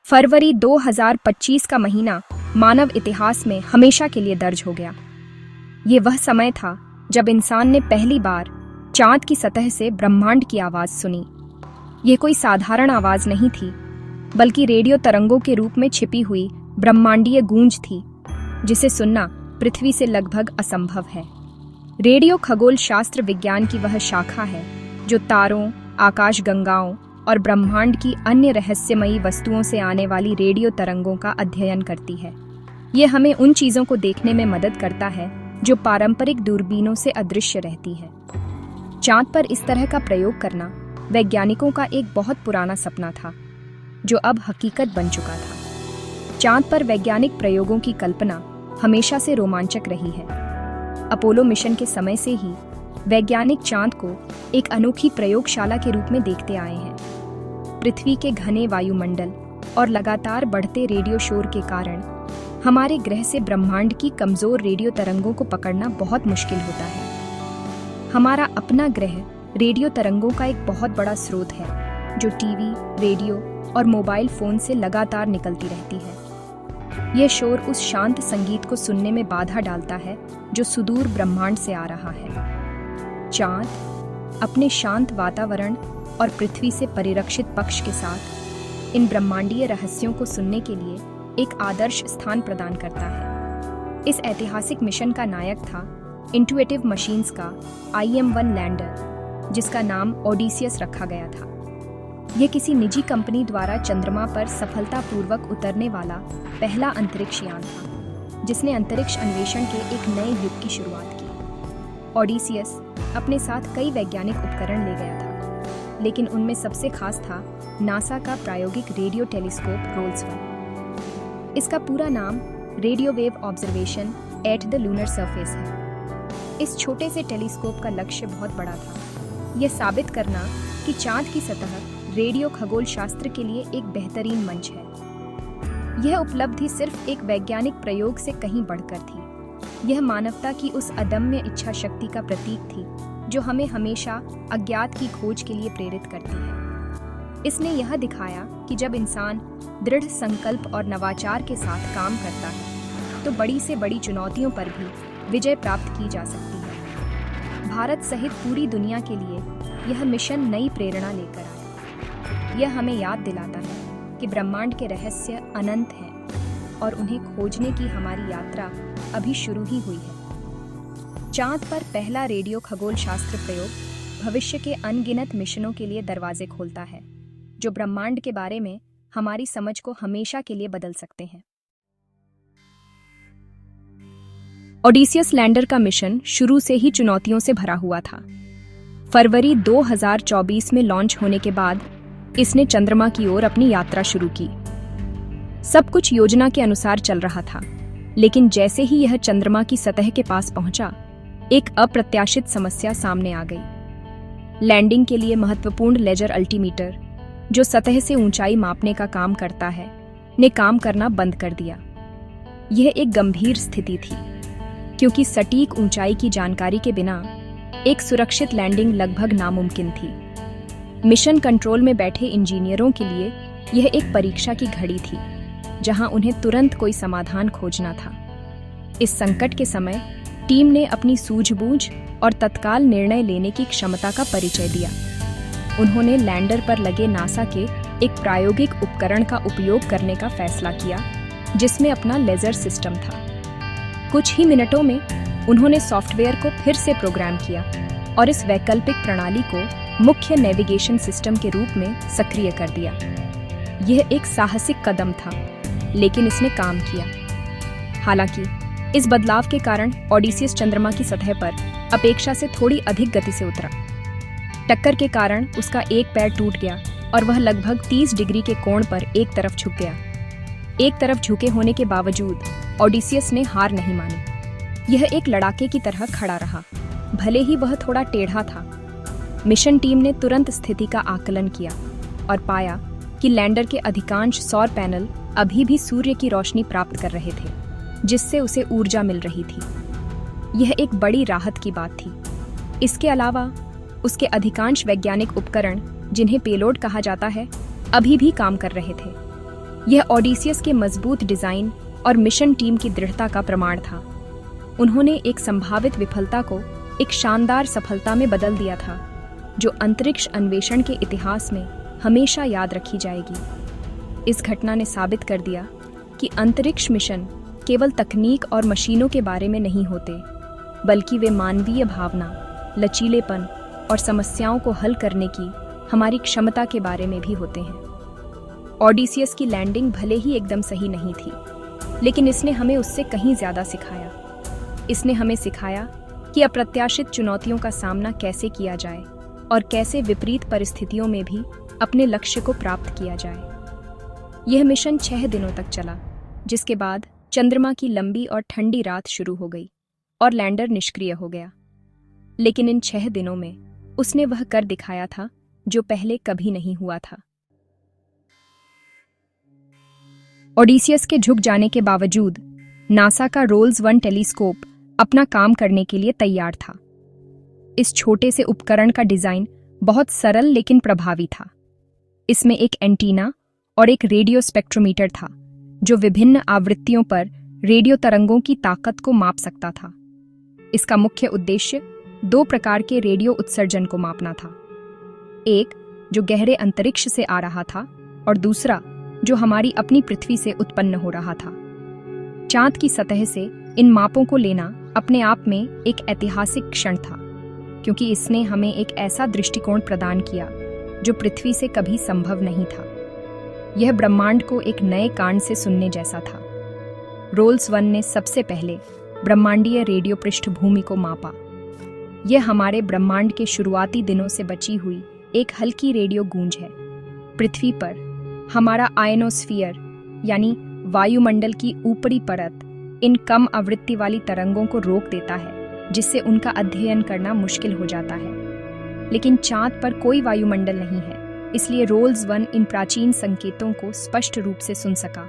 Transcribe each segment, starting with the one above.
फरवरी 2025 का महीना मानव इतिहास में हमेशा के लिए दर्ज हो गया। ये वह समय था जब इंसान ने पहली बार चांद की सतह से ब्रह्मांड की आवाज सुनी। ये कोई साधारण आवाज नहीं थी, बल्कि रेडियो तरंगों के रूप में छिपी हुई ब्रह्मांडीय गूंज थी, जिसे सुनना पृथ्वी से लगभग असंभव है। रेडियो खगोल शास्त्र विज्ञान की वह शाखा है जो तारों, आकाशगंगाओं और ब्रह्मांड की अन्य रहस्यमयी वस्तुओं से आने वाली रेडियो तरंगों का अध्ययन करती है। ये हमें उन चीजों को देखने में मदद करता है जो पारंपरिक दूरबीनों से अदृश्य रहती है। चांद पर इस तरह का प्रयोग करना वैज्ञानिकों का एक बहुत पुराना सपना था, जो अब हकीकत बन चुका था। चांद पर वैज्ञानिक प्रयोगों की कल्पना हमेशा से रोमांचक रही है। अपोलो मिशन के समय से ही वैज्ञानिक चांद को एक अनोखी प्रयोगशाला के रूप में देखते आए हैं। पृथ्वी के घने वायुमंडल और लगातार बढ़ते रेडियो शोर के कारण हमारे ग्रह से ब्रह्मांड की कमजोर रेडियो तरंगों को पकड़ना बहुत मुश्किल होता है। हमारा अपना ग्रह रेडियो तरंगों का एक बहुत बड़ा स्रोत है, जो टीवी, रेडियो और मोबाइल फोन से लगातार निकलती रहती है। यह शोर उस शांत संगीत को सुनने में बाधा डालता है जो सुदूर ब्रह्मांड से आ रहा है। चांद अपने शांत वातावरण और पृथ्वी से परिरक्षित पक्ष के साथ इन ब्रह्मांडीय रहस्यों को सुनने के लिए एक आदर्श स्थान प्रदान करता है। इस ऐतिहासिक मिशन का नायक था इंट्यूटिव मशीन्स का IM-1 लैंडर, जिसका नाम ओडिसियस रखा गया था। यह किसी निजी कंपनी द्वारा चंद्रमा पर सफलतापूर्वक उतरने वाला पहला अंतरिक्ष यान था, जिसने अंतरिक्ष अन्वेषण के एक नए युग की शुरुआत की। ओडिसियस अपने साथ कई वैज्ञानिक उपकरण ले गया था, लेकिन उनमें सबसे खास था नासा का प्रायोगिक रेडियो टेलीस्कोप रोल्स-1। इसका पूरा नाम radio wave observation at the lunar surface है। इस छोटे से टेलीस्कोप का लक्ष्य बहुत बड़ा था, यह साबित करना कि चांद की सतह रेडियो खगोल शास्त्र के लिए एक बेहतरीन मंच है। यह उपलब्धि सिर्फ एक वैज्ञानिक प्रयोग से कहीं बढ़कर थी। यह मानवता की उस अदम्य इच्छा शक्ति का प्रतीक थी जो हमें हमेशा अज्ञात की खोज के लिए प्रेरित करती है। इसने यह दिखाया कि जब इंसान दृढ़ संकल्प और नवाचार के साथ काम करता है, तो बड़ी से बड़ी चुनौतियों पर भी विजय प्राप्त की जा सकती है। भारत सहित पूरी दुनिया के लिए यह मिशन नई प्रेरणा लेकर आया। यह हमें याद दिलाता है कि ब्रह्मांड के रहस्य अनंत हैं और उन्हें खोजने की हमारी यात्रा अभी शुरू ही हुई है। चांद पर पहला रेडियो खगोल शास्त्र प्रयोग भविष्य के अनगिनत मिशनों के लिए दरवाजे खोलता है, जो ब्रह्मांड के बारे में हमारी समझ को हमेशा के लिए बदल सकते हैं। ओडिसियस लैंडर का मिशन शुरू से ही चुनौतियों से भरा हुआ था। फरवरी 2024 में लॉन्च होने के बाद इसने चंद्रमा की ओर अपनी यात्रा शुरू की। सब कुछ योजना के अनुसार चल रहा था, लेकिन जैसे ही यह चंद्रमा की सतह के पास पहुंचा, एक अप्रत्याशित समस्या सामने आ गई। लैंडिंग के लिए महत्वपूर्ण लेजर अल्टीमीटर, जो सतह से ऊंचाई मापने का काम करता है, ने काम करना बंद कर दिया। यह एक गंभीर स्थिति थी, क्योंकि सटीक ऊंचाई की जानकारी के बिना एक सुरक्षित लैंडिंग लगभग नामुमकिन थी। मिशन कंट्रोल में बैठे इंजीनियरों के लिए यह एक परीक्षा की घड़ी थी, जहां उन्हें तुरंत कोई समाधान खोजना था। इस संकट के समय टीम ने अपनी सूझबूझ और तत्काल निर्णय लेने की क्षमता का परिचय दिया। उन्होंने लैंडर पर लगे नासा के एक प्रायोगिक उपकरण का उपयोग करने का फैसला किया, जिसमें अपना लेजर सिस्टम था। कुछ ही मिनटों में उन्होंने सॉफ्टवेयर को फिर से प्रोग्राम किया और इस वैकल्पिक प्रणाली को मुख्य नेविगेशन सिस्टम के रूप में सक्रिय कर दिया। यह एक साहसिक कदम था, लेकिन इसने काम किया। हालांकि इस बदलाव के कारण ओडिसियस चंद्रमा की सतह पर अपेक्षा से थोड़ी अधिक गति से उतरा। टक्कर के कारण उसका एक पैर टूट गया और वह लगभग 30 डिग्री के कोण पर एक तरफ झुक गया। एक तरफ झुके होने के बावजूद ओडिसियस ने हार नहीं मानी। यह एक लड़ाके की तरह खड़ा रहा, भले ही वह थोड़ा टेढ़ा था। मिशन टीम ने तुरंत स्थिति का आकलन किया और पाया कि लैंडर के अधिकांश सौर पैनल अभी भी सूर्य की रोशनी प्राप्त कर रहे थे, जिससे उसे ऊर्जा मिल रही थी। यह एक बड़ी राहत की बात थी। इसके अलावा उसके अधिकांश वैज्ञानिक उपकरण, जिन्हें पेलोड कहा जाता है, अभी भी काम कर रहे थे। यह ओडिसियस के मजबूत डिजाइन और मिशन टीम की दृढ़ता का प्रमाण था। उन्होंने एक संभावित विफलता को एक शानदार सफलता में बदल दिया था, जो अंतरिक्ष अन्वेषण के इतिहास में हमेशा याद रखी जाएगी। इस घटना ने साबित कर दिया कि अंतरिक्ष मिशन केवल तकनीक और मशीनों के बारे में नहीं होते, बल्कि वे मानवीय भावना, लचीलेपन और समस्याओं को हल करने की हमारी क्षमता के बारे में भी होते हैं। ओडिसियस की लैंडिंग भले ही एकदम सही नहीं थी, लेकिन इसने हमें उससे कहीं ज्यादा सिखाया। इसने हमें सिखाया कि अप्रत्याशित चुनौतियों का सामना कैसे किया जाए और कैसे विपरीत परिस्थितियों में भी अपने लक्ष्य को प्राप्त किया जाए। यह मिशन 6 दिनों तक चला, जिसके बाद चंद्रमा की लंबी और ठंडी रात शुरू हो गई और लैंडर निष्क्रिय हो गया। लेकिन इन 6 दिनों में उसने वह कर दिखाया था जो पहले कभी नहीं हुआ था। ओडिसियस के झुक जाने के बावजूद नासा का रोल्स-1 टेलीस्कोप अपना काम करने के लिए तैयार था। इस छोटे से उपकरण का डिजाइन बहुत सरल लेकिन प्रभावी था। इसमें एक एंटीना और एक रेडियो स्पेक्ट्रोमीटर था, जो विभिन्न आवृत्तियों पर रेडियो तरंगों की ताकत को माप सकता था। इसका मुख्य उद्देश्य 2 प्रकार के रेडियो उत्सर्जन को मापना था, एक जो गहरे अंतरिक्ष से आ रहा था और दूसरा जो हमारी अपनी पृथ्वी से उत्पन्न हो रहा था। चांद की सतह से इन मापों को लेना अपने आप में एक ऐतिहासिक क्षण था, क्योंकि इसने हमें एक ऐसा दृष्टिकोण प्रदान किया जो पृथ्वी से कभी संभव नहीं था। यह ब्रह्मांड को एक नए कान से सुनने जैसा था। रोल्स-1 ने सबसे पहले ब्रह्मांडीय रेडियो पृष्ठभूमि को मापा। यह हमारे ब्रह्मांड के शुरुआती दिनों से बची हुई एक हल्की रेडियो गूंज है। पृथ्वी पर हमारा आयनोस्फीयर यानी वायुमंडल की ऊपरी परत इन कम आवृत्ति वाली तरंगों को रोक देता है, जिससे उनका अध्ययन करना मुश्किल हो जाता है। लेकिन चांद पर कोई वायुमंडल नहीं है, इसलिए रोल्स-1 इन प्राचीन संकेतों को स्पष्ट रूप से सुन सका।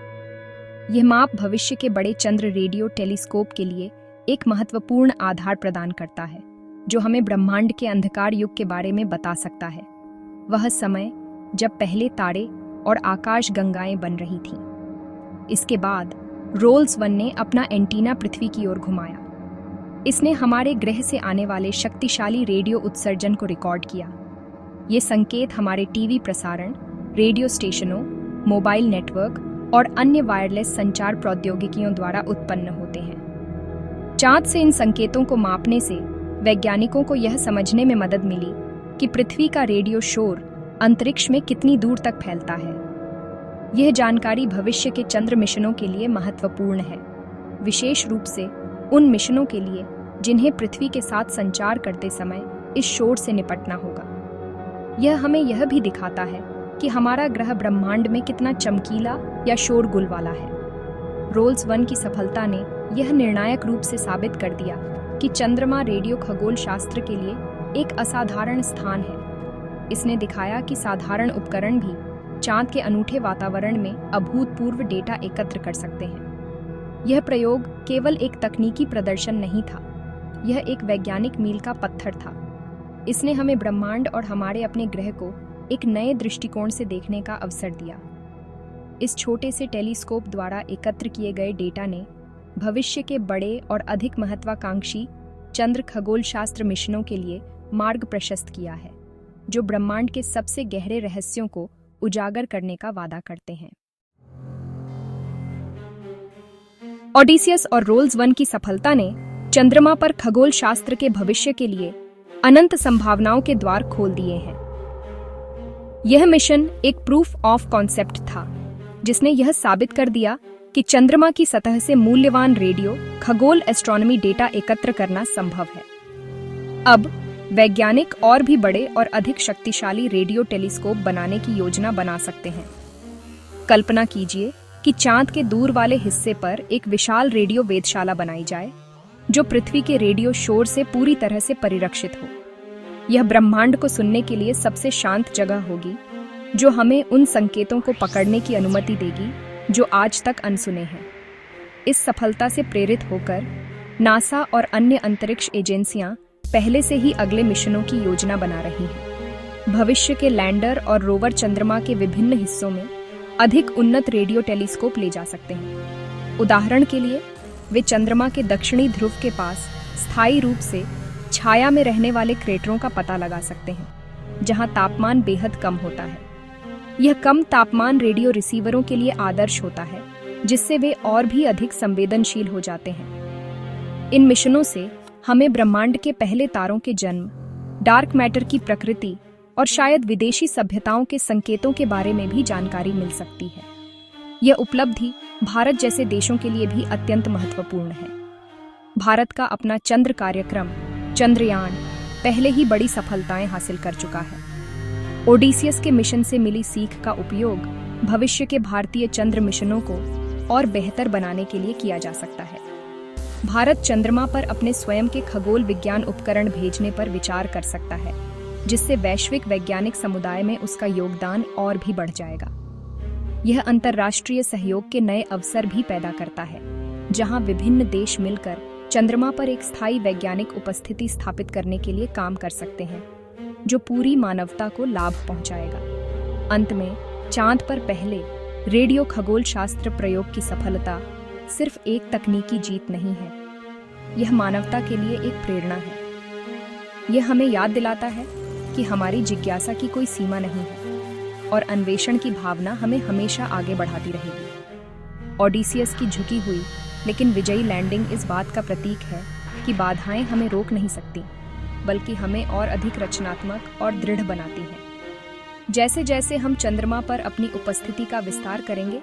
यह माप भविष्य के बड़े चंद्र रेडियो टेलीस्कोप के लिए एक महत्वपूर्ण आधार प्रदान करता है, जो हमें ब्रह्मांड के अंधकार युग के बारे में बता सकता है। वह समय जब पहले तारे और आकाश गंगाएं बन रही थीं। इसके बाद रोल्स-1 ने अपना एंटीना पृथ्वी की ओर घुमाया। इसने हमारे ग्रह से आने वाले शक्तिशाली रेडियो उत्सर्जन को रिकॉर्ड किया। ये संकेत हमारे टीवी प्रसारण, रेडियो स्टेशनों, मोबाइल नेटवर्क और अन्य वायरलेस संचार प्रौद्योगिकियों द्वारा उत्पन्न होते हैं। चांद से इन संकेतों को मापने से वैज्ञानिकों को यह समझने में मदद मिली कि पृथ्वी का रेडियो शोर अंतरिक्ष में कितनी दूर तक फैलता है। यह जानकारी भविष्य के चंद्र मिशनों के लिए महत्वपूर्ण है, विशेष रूप से उन मिशनों के लिए जिन्हें पृथ्वी के साथ संचार करते समय इस शोर से निपटना होगा। यह हमें यह भी दिखाता है कि हमारा ग्रह ब्रह्मांड में कितना चमकीला या शोरगुल वाला है। रोल्स-1 की सफलता ने यह निर्णायक रूप से साबित कर दिया कि चंद्रमा रेडियो खगोल शास्त्र के लिए एक असाधारण स्थान है। इसने दिखाया कि साधारण उपकरण भी चांद के अनूठे वातावरण में अभूतपूर्व डेटा एकत्र कर सकते हैं। यह प्रयोग केवल एक तकनीकी प्रदर्शन नहीं था, यह एक वैज्ञानिक मील का पत्थर था। इसने हमें ब्रह्मांड और हमारे अपने ग्रह को एक नए दृष्टिकोण से देखने का अवसर दिया। इस छोटे से टेलीस्कोप द्वारा एकत्र किए गए डेटा ने भविष्य के बड़े और अधिक महत्वाकांक्षी चंद्र खगोलशास्त्र मिशनों के लिए मार्ग प्रशस्त किया है, जो ब्रह्मांड के सबसे गहरे रहस्यों को उजागर करने का वादा करते हैं। ओडिसियस और रोल्स-1 की सफलता ने चंद्रमा पर खगोल शास्त्र के भविष्य के लिए अनंत संभावनाओं के द्वार खोल दिए हैं। यह मिशन एक प्रूफ ऑफ कॉन्सेप्ट था, जिसने यह साबित कर दिया कि चंद्रमा की सतह से मूल्यवान रेडियो खगोल एस्ट्रोनॉमी डेटा एकत्र करना संभव है। अब वैज्ञानिक और भी बड़े और अधिक शक्तिशाली रेडियो टेलीस्कोप बनाने की योजना बना सकते हैं। कल्पना कीजिए कि चांद के दूर वाले हिस्से पर एक विशाल रेडियो वेधशाला बनाई जाए, जो पृथ्वी के रेडियो शोर से पूरी तरह से परिरक्षित हो। यह ब्रह्मांड को सुनने के लिए सबसे शांत जगह होगी, जो हमें उन संकेतों को पकड़ने की अनुमति देगी जो आज तक अनसुने हैं। इस सफलता से प्रेरित होकर नासा और अन्य अंतरिक्ष एजेंसियां पहले से ही अगले मिशनों की योजना बना रही हैं। भविष्य के लैंडर और रोवर चंद्रमा के विभिन्न हिस्सों में अधिक उन्नत रेडियो टेलीस्कोप ले जा सकते हैं। उदाहरण के लिए वे चंद्रमा के दक्षिणी ध्रुव के पास स्थायी रूप से छाया में रहने वाले क्रेटरों का पता लगा सकते हैं, जहां तापमान बेहद कम होता है। यह कम तापमान रेडियो रिसीवरों के लिए आदर्श होता है, जिससे वे और भी अधिक संवेदनशील हो जाते हैं। इन मिशनों से हमें ब्रह्मांड के पहले तारों के जन्म, डार्क मैटर की प्रकृति और शायद विदेशी सभ्यताओं के संकेतों के बारे में भी जानकारी मिल सकती है। यह उपलब्धि भारत जैसे देशों के लिए भी अत्यंत महत्वपूर्ण है। भारत का अपना चंद्र कार्यक्रम चंद्रयान पहले ही बड़ी सफलताएं हासिल कर चुका है। ओडिसियस के मिशन से मिली सीख का उपयोग भविष्य के भारतीय चंद्र मिशनों को और बेहतर बनाने के लिए किया जा सकता है। भारत चंद्रमा पर अपने स्वयं के खगोल विज्ञान उपकरण भेजने पर विचार कर सकता है, जिससे वैश्विक वैज्ञानिक समुदाय में उसका योगदान और भी बढ़ जाएगा। यह अंतर्राष्ट्रीय सहयोग के नए अवसर भी पैदा करता है, जहां विभिन्न देश मिलकर चंद्रमा पर एक स्थायी वैज्ञानिक उपस्थिति स्थापित करने के लिए काम कर सकते हैं, जो पूरी मानवता को लाभ पहुंचाएगा। अंत में, चांद पर पहले रेडियो खगोल शास्त्र प्रयोग की सफलता सिर्फ एक तकनीकी जीत नहीं है, यह मानवता के लिए एक प्रेरणा है। यह हमें याद दिलाता है कि हमारी जिज्ञासा की कोई सीमा नहीं है और अन्वेषण की भावना हमें हमेशा आगे बढ़ाती रहेगी। ओडिसियस की झुकी हुई लेकिन विजयी लैंडिंग इस बात का प्रतीक है कि बाधाएं हमें रोक नहीं सकती, बल्कि हमें और अधिक रचनात्मक और दृढ़ बनाती हैं। जैसे जैसे हम चंद्रमा पर अपनी उपस्थिति का विस्तार करेंगे,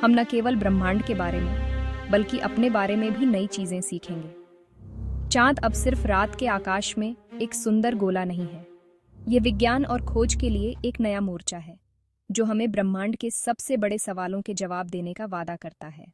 हम न केवल ब्रह्मांड के बारे में बल्कि अपने बारे में भी नई चीजें सीखेंगे। चांद अब सिर्फ रात के आकाश में एक सुंदर गोला नहीं है, ये विज्ञान और खोज के लिए एक नया मोर्चा है, जो हमें ब्रह्मांड के सबसे बड़े सवालों के जवाब देने का वादा करता है।